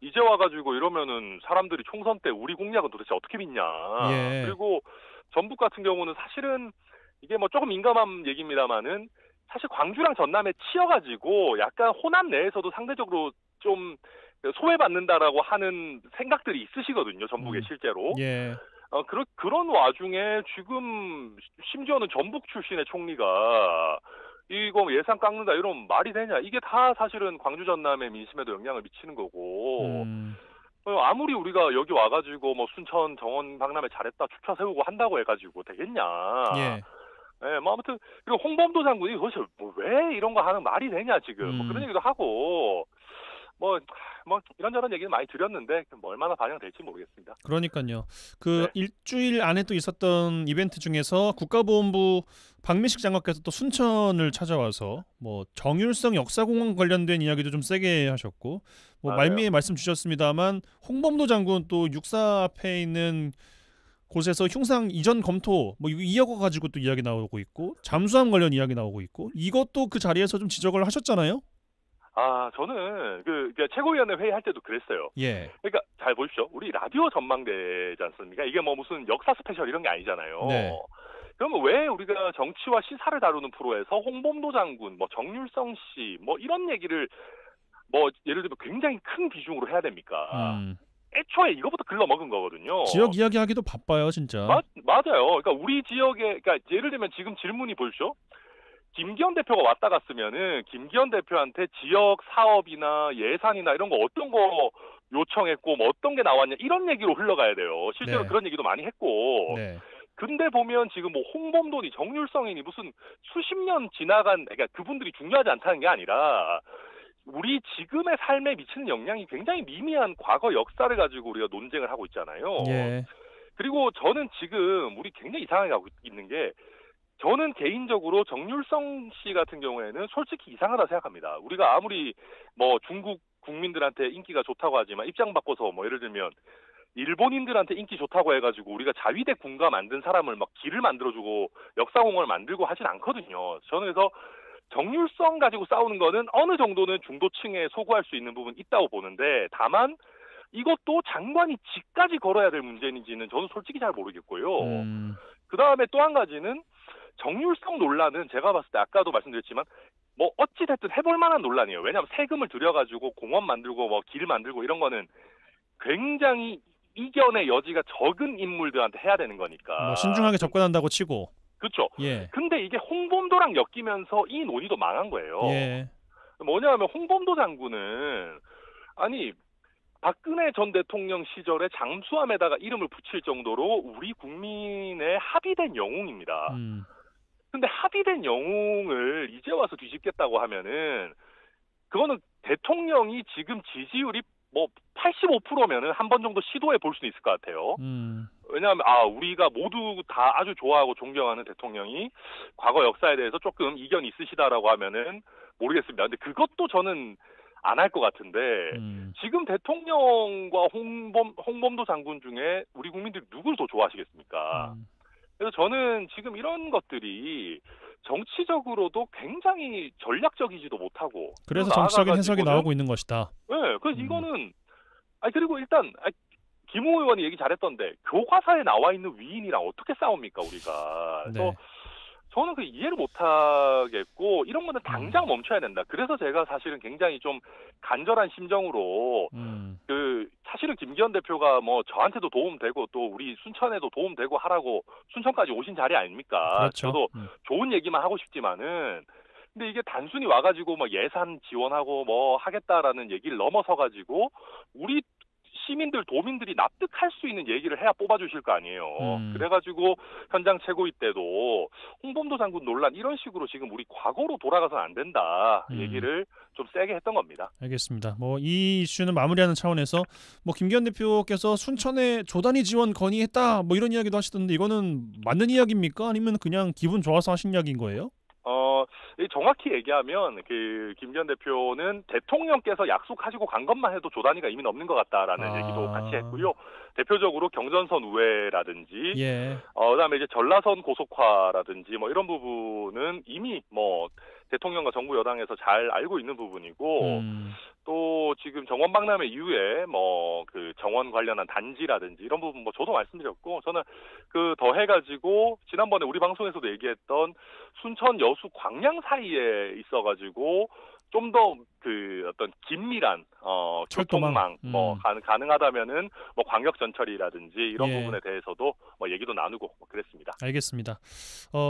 이제 와가지고 이러면은 사람들이 총선 때 우리 공약은 도대체 어떻게 믿냐.
예.
그리고 전북 같은 경우는 사실은 이게 뭐 조금 민감한 얘기입니다만은 사실 광주랑 전남에 치여가지고 약간 호남 내에서도 상대적으로 좀 소외받는다라고 하는 생각들이 있으시거든요. 전북에 실제로.
예.
그런 와중에 지금 심지어는 전북 출신의 총리가 이거 예산 깎는다 이러면 말이 되냐. 이게 다 사실은 광주 전남의 민심에도 영향을 미치는 거고 아무리 우리가 여기 와가지고 뭐 순천 정원 박람회 잘했다 축하 세우고 한다고 해가지고 되겠냐.
예.
네, 뭐 아무튼 그리고 홍범도 장군이 도대체 뭐 왜 이런 거 하는 말이 되냐 지금 뭐 그런 얘기도 하고 뭐 이런저런 얘기는 많이 드렸는데 뭐 얼마나 반영될지 모르겠습니다.
그러니까요. 그
네.
일주일 안에 또 있었던 이벤트 중에서 국가보훈부 박민식 장관께서 또 순천을 찾아와서 뭐 정율성 역사공원 관련된 이야기도 좀 세게 하셨고 뭐
맞아요.
말미에 말씀 주셨습니다만 홍범도 장군 또 육사 앞에 있는 곳에서 흉상 이전 검토 뭐 이거 가지고 또 이야기 나오고 있고 잠수함 관련 이야기 나오고 있고 이것도 그 자리에서 좀 지적을 하셨잖아요.
저는 그 최고위원회 회의할 때도 그랬어요.
예.
그러니까 잘 보십시오. 우리 라디오 전망대지 않습니까? 이게 뭐 무슨 역사 스페셜 이런 게 아니잖아요.
네.
그러면 왜 우리가 정치와 시사를 다루는 프로에서 홍범도 장군, 뭐 정율성 씨, 뭐 이런 얘기를 뭐 예를 들면 굉장히 큰 비중으로 해야 됩니까? 애초에 이거부터 글러먹은 거거든요.
지역 이야기하기도 바빠요, 진짜.
맞아요. 그러니까 우리 지역에, 그러니까 예를 들면 지금 질문이 보십시오. 김기현 대표가 왔다 갔으면은 김기현 대표한테 지역 사업이나 예산이나 이런 거 어떤 거 요청했고 뭐 어떤 게 나왔냐 이런 얘기로 흘러가야 돼요. 실제로
네.
그런 얘기도 많이 했고.
네.
근데 보면 지금 뭐 홍범도니 정율성이니 무슨 수십 년 지나간, 그러니까 그분들이 중요하지 않다는 게 아니라 우리 지금의 삶에 미치는 영향이 굉장히 미미한 과거 역사를 가지고 우리가 논쟁을 하고 있잖아요.
예.
그리고 저는 지금 우리 굉장히 이상하게 하고 있는 게 저는 개인적으로 정율성 씨 같은 경우에는 솔직히 이상하다 생각합니다. 우리가 아무리 뭐 중국 국민들한테 인기가 좋다고 하지만 입장 바꿔서 뭐 예를 들면 일본인들한테 인기 좋다고 해가지고 우리가 자위대 군가 만든 사람을 막 길을 만들어주고 역사공원을 만들고 하진 않거든요. 저는 그래서 정율성 가지고 싸우는 거는 어느 정도는 중도층에 소구할 수 있는 부분이 있다고 보는데 다만 이것도 장관이 직까지 걸어야 될 문제인지는 저는 솔직히 잘 모르겠고요. 그다음에 또 한 가지는 정율성 논란은 제가 봤을 때 아까도 말씀드렸지만 뭐 어찌됐든 해볼 만한 논란이에요. 왜냐하면 세금을 들여가지고 공원 만들고 뭐 길 만들고 이런 거는 굉장히 이견의 여지가 적은 인물들한테 해야 되는 거니까.
뭐 신중하게 접근한다고 치고.
그렇죠.
예.
근데 이게 홍범도랑 엮이면서 이 논의도 망한 거예요.
예.
뭐냐면 홍범도 장군은 아니 박근혜 전 대통령 시절에 잠수함에다가 이름을 붙일 정도로 우리 국민의 합의된 영웅입니다. 근데 합의된 영웅을 이제 와서 뒤집겠다고 하면은 그거는 대통령이 지금 지지율이 뭐 85%면은 한 번 정도 시도해 볼 수 있을 것 같아요. 왜냐하면 우리가 모두 다 아주 좋아하고 존경하는 대통령이 과거 역사에 대해서 조금 이견이 있으시다라고 하면은 모르겠습니다. 근데 그것도 저는 안 할 것 같은데 지금 대통령과 홍범도 장군 중에 우리 국민들이 누굴 더 좋아하시겠습니까? 그래서 저는 지금 이런 것들이 정치적으로도 굉장히 전략적이지도 못하고
그래서 정치적인 해석이 나오고 있는 것이다.
네, 그래서 이거는 그리고 일단 김웅 의원이 얘기 잘했던데 교과서에 나와 있는 위인이랑 어떻게 싸웁니까 우리가? 그래서
네.
저는 그 이해를 못하겠고 이런 거는 당장 멈춰야 된다. 그래서 제가 사실은 굉장히 좀 간절한 심정으로 그 사실은 김기현 대표가 뭐 저한테도 도움되고 또 우리 순천에도 도움되고 하라고 순천까지 오신 자리 아닙니까?
그렇죠.
저도 좋은 얘기만 하고 싶지만은 근데 이게 단순히 와가지고 뭐 예산 지원하고 뭐 하겠다라는 얘기를 넘어서가지고 우리 시민들, 도민들이 납득할 수 있는 얘기를 해야 뽑아주실 거 아니에요. 그래가지고 현장 최고위 때도 홍범도 장군 논란 이런 식으로 지금 우리 과거로 돌아가서는 안 된다 얘기를 좀 세게 했던 겁니다.
알겠습니다. 뭐 이 이슈는 마무리하는 차원에서 뭐 김기현 대표께서 순천에 조단위 지원 건의했다 뭐 이런 이야기도 하시던데 이거는 맞는 이야기입니까? 아니면 그냥 기분 좋아서 하신 이야기인 거예요?
정확히 얘기하면 그 김기현 대표는 대통령께서 약속하시고 간 것만 해도 조단위가 이미 넘는 것 같다라는 얘기도 같이 했고요. 대표적으로 경전선 우회라든지,
예.
그다음에 이제 전라선 고속화라든지 뭐 이런 부분은 이미 뭐 대통령과 정부 여당에서 잘 알고 있는 부분이고, 또 지금 정원 박람회 이후에 뭐 그 정원 관련한 단지라든지 이런 부분 뭐 저도 말씀드렸고 저는 그 더해가지고 지난번에 우리 방송에서도 얘기했던 순천 여수 광양 사이에 있어가지고 좀 더 그 어떤 긴밀한 교통망 뭐 가능하다면은 뭐 광역 전철이라든지 이런 부분에 대해서도 뭐 얘기도 나누고 뭐 그랬습니다.
알겠습니다.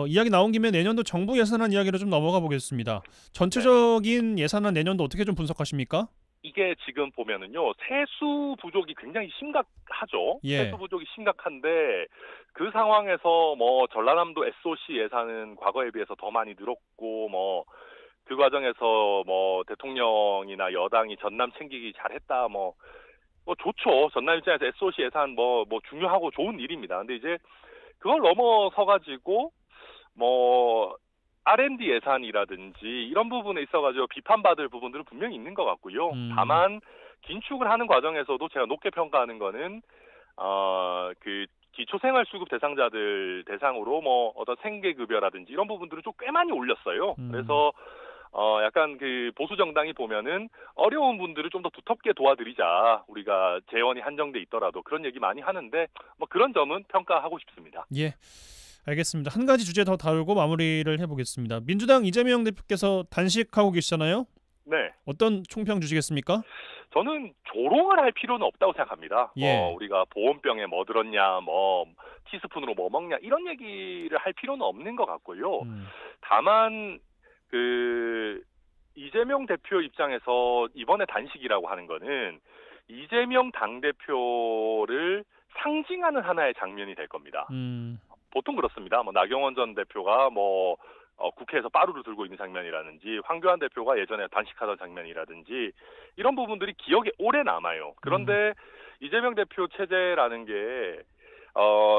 이야기 나온 김에 내년도 정부 예산안 이야기로 좀 넘어가 보겠습니다. 전체적인 예산안 내년도 어떻게 좀 분석하십니까?
이게 지금 보면은요 세수 부족이 굉장히 심각하죠. 세수 부족이 심각한데 그 상황에서 뭐 전라남도 SOC 예산은 과거에 비해서 더 많이 늘었고 뭐 그 과정에서 뭐 대통령이나 여당이 전남 챙기기 잘했다 뭐 좋죠. 전남 입장에서 SOC 예산 뭐 중요하고 좋은 일입니다. 근데 이제 그걸 넘어서 가지고 뭐 R&D 예산이라든지 이런 부분에 있어가지고 비판받을 부분들은 분명히 있는 것 같고요. 다만 긴축을 하는 과정에서도 제가 높게 평가하는 거는 그 기초생활수급 대상자들 대상으로 뭐 어떤 생계급여라든지 이런 부분들을 좀 꽤 많이 올렸어요. 그래서 약간 그 보수 정당이 보면은 어려운 분들을 좀 더 두텁게 도와드리자. 우리가 재원이 한정돼 있더라도 그런 얘기 많이 하는데 뭐 그런 점은 평가하고 싶습니다.
예. 알겠습니다. 한 가지 주제 더 다루고 마무리를 해보겠습니다. 민주당 이재명 대표께서 단식하고 계시잖아요.
네.
어떤 총평 주시겠습니까?
저는 조롱을 할 필요는 없다고 생각합니다. 우리가 보온병에 뭐 들었냐, 뭐 티스푼으로 뭐 먹냐 이런 얘기를 할 필요는 없는 것 같고요. 다만 그 이재명 대표 입장에서 이번에 단식이라고 하는 거는 이재명 당대표를 상징하는 하나의 장면이 될 겁니다. 보통 그렇습니다. 뭐 나경원 전 대표가 뭐 국회에서 빠루를 들고 있는 장면이라든지 황교안 대표가 예전에 단식하던 장면이라든지 이런 부분들이 기억에 오래 남아요. 그런데 이재명 대표 체제라는 게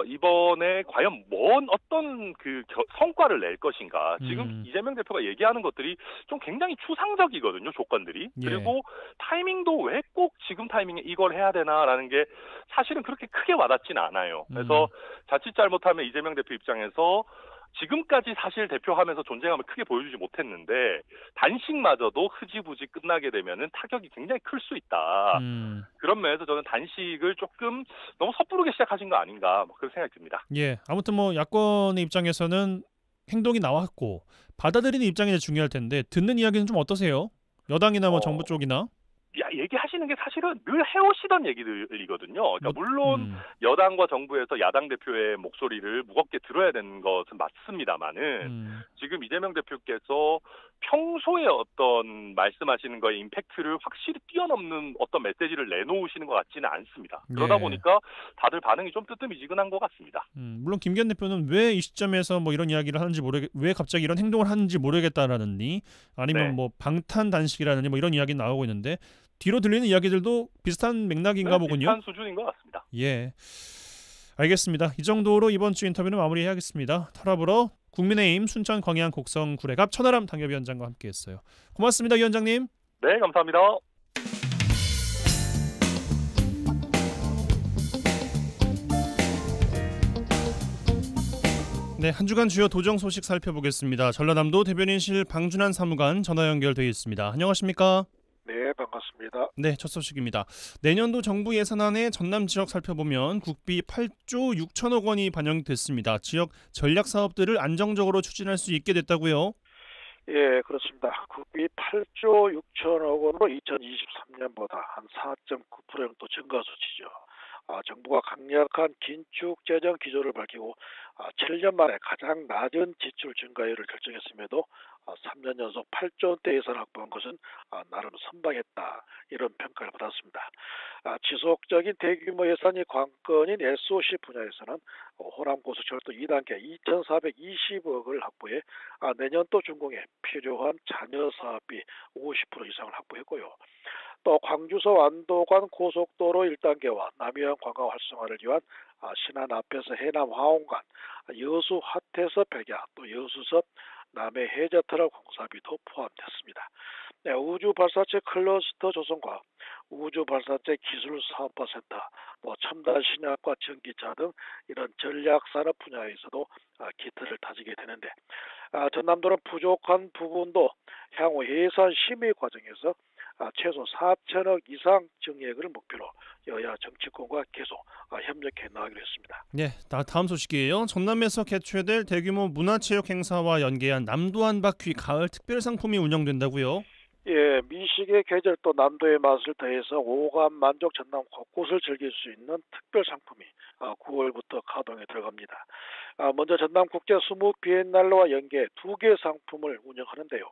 이번에 과연 어떤 그 성과를 낼 것인가. 지금 이재명 대표가 얘기하는 것들이 좀 굉장히 추상적이거든요, 조건들이. 그리고 타이밍도 왜 꼭 지금 타이밍에 이걸 해야 되나라는 게 사실은 그렇게 크게 와닿지는 않아요. 그래서 자칫 잘못하면 이재명 대표 입장에서 지금까지 사실 대표하면서 존재감을 크게 보여주지 못했는데 단식마저도 흐지부지 끝나게 되면은 타격이 굉장히 클 수 있다. 그런 면에서 저는 단식을 조금 너무 섣부르게 시작하신 거 아닌가 그런 생각이 듭니다.
예, 아무튼 뭐 야권의 입장에서는 행동이 나왔고 받아들이는 입장이 중요할 텐데 듣는 이야기는 좀 어떠세요? 여당이나 뭐 정부 쪽이나?
얘기하시는 있는 게 사실은 늘 해오시던 얘기들이거든요. 그러니까 물론
음.
여당과 정부에서 야당 대표의 목소리를 무겁게 들어야 되는 것은 맞습니다만은
음.
지금 이재명 대표께서 평소에 어떤 말씀하시는 거에 임팩트를 확실히 뛰어넘는 어떤 메시지를 내놓으시는 것 같지는 않습니다. 그러다
예.
보니까 다들 반응이 좀 뜨뜻미지근한 것 같습니다.
물론 김기현 대표는 왜 이 시점에서 뭐 이런 이야기를 하는지 왜 갑자기 이런 행동을 하는지 모르겠다라느니 아니면
네.
뭐 방탄 단식이라느니 뭐 이런 이야기 나오고 있는데 뒤로 들리는 이야기들도 비슷한 맥락인가 보군요.
비슷한 수준인 것 같습니다.
예. 알겠습니다. 이 정도로 이번 주 인터뷰는 마무리해야겠습니다. 털어보러 국민의힘 순천 광양 곡성 구례갑 천하람 당협위원장과 함께했어요. 고맙습니다, 위원장님.
네, 감사합니다.
네, 한 주간 주요 도정 소식 살펴보겠습니다. 전라남도 대변인실 방준환 사무관 전화 연결되어 있습니다. 안녕하십니까?
네, 반갑습니다.
네, 첫 소식입니다. 내년도 정부 예산안에 전남 지역 살펴보면 국비 8조 6천억 원이 반영됐습니다. 지역 전략 사업들을 안정적으로 추진할 수 있게 됐다고요?
예, 그렇습니다. 국비 8조 6천억 원으로 2023년보다 한 4.9% 정도 증가 수치죠. 정부가 강력한 긴축 재정 기조를 밝히고 7년 만에 가장 낮은 지출 증가율을 결정했음에도 3년 연속 8조 원대 예산 확보한 것은 나름 선방했다, 이런 평가를 받았습니다. 지속적인 대규모 예산이 관건인 SOC 분야에서는 호남고속철도 2단계 2,420억을 확보해 내년도 준공에 필요한 잔여 사업비 50% 이상을 확보했고요. 또 광주서 완도간 고속도로 1단계와 남해안 관광 활성화를 위한 신안 앞에서 해남 화원간, 여수 화태서 백야, 또 여수서 남해 해저터널 공사비도 포함됐습니다. 네, 우주발사체 클러스터 조성과 우주발사체 기술사업화센터, 첨단 신약과 전기차 등 이런 전략산업 분야에서도 기틀을 다지게 되는데, 전남도는 부족한 부분도 향후 예산 심의 과정에서 최소 4천억 이상 증액을 목표로 여야 정치권과 계속 협력해 나가기로 했습니다.
네, 다음 소식이에요. 전남에서 개최될 대규모 문화체육 행사와 연계한 남도 한 바퀴 가을 특별 상품이 운영된다고요?
예, 미식의 계절 또 남도의 맛을 더해서 오감 만족 전남 곳곳을 즐길 수 있는 특별 상품이 9월부터 가동에 들어갑니다. 먼저 전남 국제 수묵 비엔날레와 연계 2개 상품을 운영하는데요.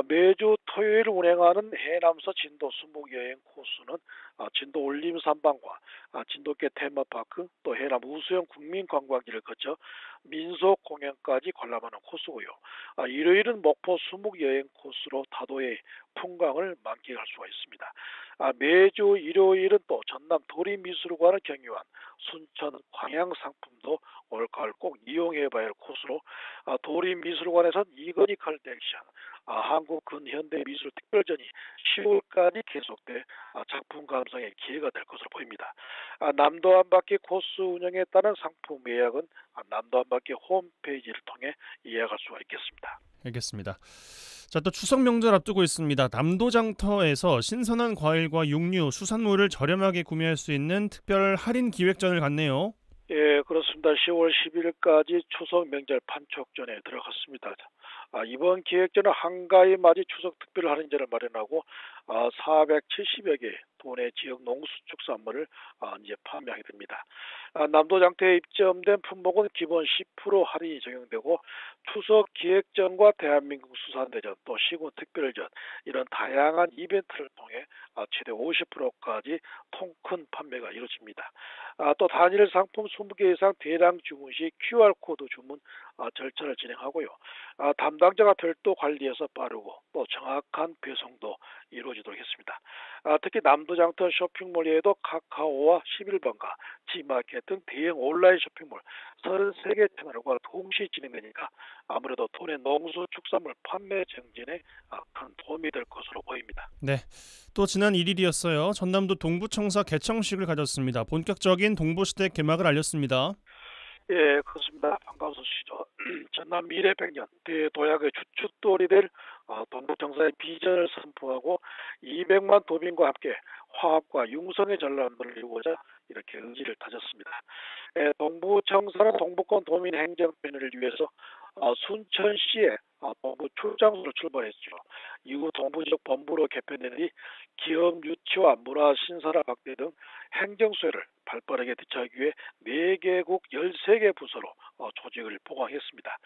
매주 토요일 운행하는 해남서 진도 수묵 여행 코스는 진도 올림 산방과 진도계 테마파크, 또 해남 우수영 국민관광지를 거쳐 민속 공연까지 관람하는 코스고요. 일요일은 목포 수묵 여행 코스로 다도의 풍광을 만끽할 수가 있습니다. 매주 일요일은 또 전남 도림미술관을 경유한 순천 광양 상품도 올가을 꼭 이용해봐야 할 코스로 도림미술관에선 이건희 컬렉션, 한국 근현대 미술 특별전이 10월까지 계속돼 작품 감상의 기회가 될 것으로 보입니다. 남도 한 바퀴 코스 운영에 따른 상품 예약은 남도 한 바퀴 홈페이지를 통해 예약할 수가 있겠습니다.
알겠습니다. 자, 또 추석 명절 앞두고 있습니다. 남도장터에서 신선한 과일과 육류, 수산물을 저렴하게 구매할 수 있는 특별 할인 기획전을 갖네요.
예, 그렇습니다. 10월 10일까지 추석 명절 판촉전에 들어갔습니다. 이번 기획전은 한가위 맞이 추석 특별 할인제를 마련하고 470여 개 도내 지역 농수축산물을 이제 판매하게 됩니다. 남도장터에 입점된 품목은 기본 10% 할인이 적용되고 추석 기획전과 대한민국 수산대전, 또 시군 특별전, 이런 다양한 이벤트를 통해 최대 50%까지 통큰 판매가 이루어집니다. 또 단일 상품 20개 이상 대량 주문 시 QR코드 주문 절차를 진행하고요. 담당자가 별도 관리해서 빠르고 또 정확한 배송도 이루어지도록 했습니다. 특히 남도장터 쇼핑몰에도 카카오와 11번가, G마켓 등 대형 온라인 쇼핑몰 33개 채널과 동시 진행되니까 아무래도 도내 농수축산물 판매 증진에 큰 도움이 될 것으로 보입니다.
네, 또 지난 1일이었어요. 전남도 동부청사 개청식을 가졌습니다. 본격적인 동부시대 개막을 알렸습니다.
예, 그렇습니다. 반가운 소식이죠. 전남 미래 100년 대도약의 주춧돌이 될 동부청사의 비전을 선포하고 200만 도민과 함께 화합과 융성의 전람들을 이루고자 이렇게 의지를 다졌습니다. 동부청사는 동부권 도민 행정 편의를 위해서 순천시에 동부 출장소로 출발했죠. 이후 동부 지역 본부로 개편된 뒤 기업 유치와 문화 신사랑 확대 등 행정 수혜를 발빠르게 되찾기 위해 4개국 13개 부서로 조직을 보강했습니다.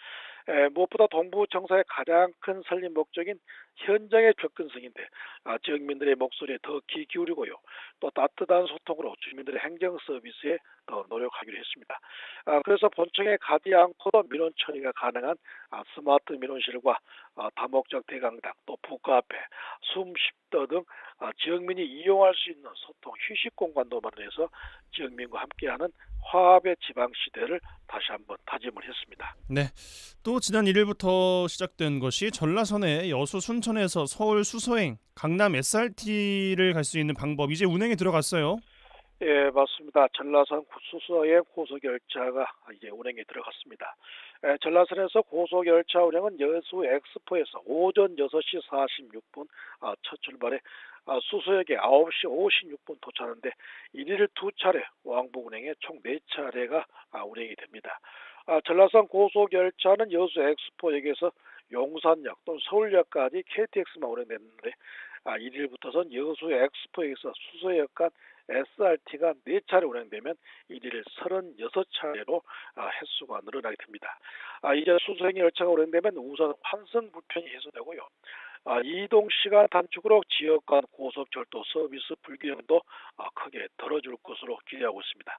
무엇보다 동부 정사의 가장 큰 설립 목적인 현장의 접근성인데 지역민들의 목소리에 더 귀 기울이고요. 또 따뜻한 소통으로 주민들의 행정 서비스에 더 노력하기로 했습니다. 그래서 본청에 가지 않고도 민원 처리가 가능한 스마트 민원실과 다목적 대강당, 또 북카페, 숨10도 등 지역민이 이용할 수 있는 소통 휴식 공간도 마련해서 지역민과 함께하는 화합의 지방 시대를 다시 한번 다짐을 했습니다.
네, 또 지난 1일부터 시작된 것이 전라선의 여수 순천에서 서울 수서행, 강남 SRT를 갈 수 있는 방법 이제 운행에 들어갔어요.
예, 맞습니다. 전라선 수서행 고속열차가 이제 운행에 들어갔습니다. 전라선에서 고속열차 운행은 여수 엑스포에서 오전 6시 46분 첫 출발에 수서역에 9시 56분 도착하는데 1일 2차례 왕복 운행에 총 4차례가 운행이 됩니다. 전라선 고속열차는 여수 엑스포역에서 용산역 또는 서울역까지 KTX만 운행됐는데 1일부터선 여수 엑스포역에서 수서역 간 SRT가 4차례 운행되면 1일 36차례로 횟수가 늘어나게 됩니다. 이제 수서행 열차가 운행되면 우선 환승 불편이 해소되고요. 이동 시간 단축으로 지역 간 고속철도 서비스 불균형도 크게 덜어줄 것으로 기대하고 있습니다.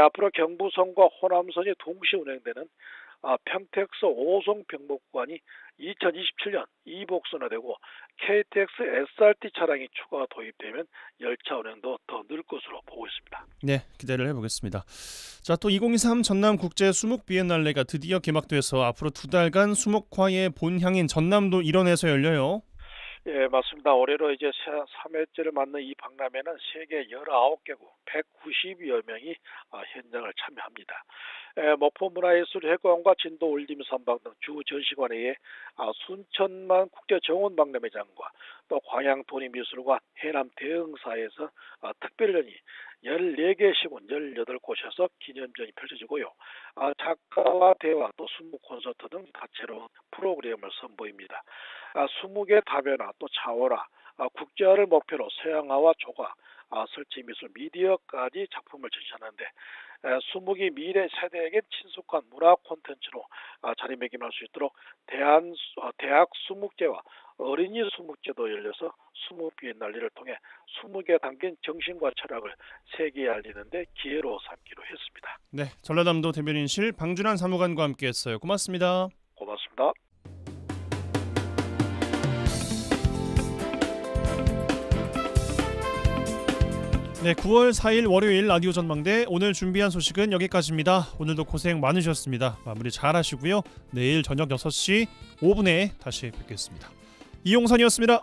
앞으로 경부선과 호남선이 동시 운행되는 평택서 오송 병목구간이 2027년 이복선화되고 KTX SRT 차량이 추가 도입되면 열차 운행도 더 늘 것으로 보고 있습니다.
네, 기대를 해보겠습니다. 자, 또 2023 전남 국제 수목 비엔날레가 드디어 개막돼서 앞으로 2달간 수목화의 본향인 전남도 일원에서 열려요.
예, 맞습니다. 올해로 이제 3회째를 맞는 이 박람회는 세계 19개국 190여 명이 현장을 참여합니다. 목포문화예술회관과 진도올림 선박 등 주 전시관에 의해 순천만 국제정원박람회장과 또 광양도립미술관 해남 대흥사에서 특별전이 14개 시군 18곳에서 기념전이 펼쳐지고요. 작가와 대화 또 수목 콘서트 등 다채로운 프로그램을 선보입니다. 20개 다변화 또 차원화 국제화를 목표로 서양화와 조화 설치미술 미디어까지 작품을 전시하는데 수목이 미래 세대에게 친숙한 문화 콘텐츠로 자리매김할 수 있도록 대학 수목제와 어린이 수목제도 열려서 수목 비엔날레를 통해 수목에 담긴 정신과 철학을 세계에 알리는 데 기회로 삼기로 했습니다.
네, 전라남도 대변인실 방준환 사무관과 함께했어요. 고맙습니다.
고맙습니다.
네, 9월 4일 월요일 라디오 전망대 오늘 준비한 소식은 여기까지입니다. 오늘도 고생 많으셨습니다. 마무리 잘 하시고요. 내일 저녁 6시 5분에 다시 뵙겠습니다. 이용선이었습니다.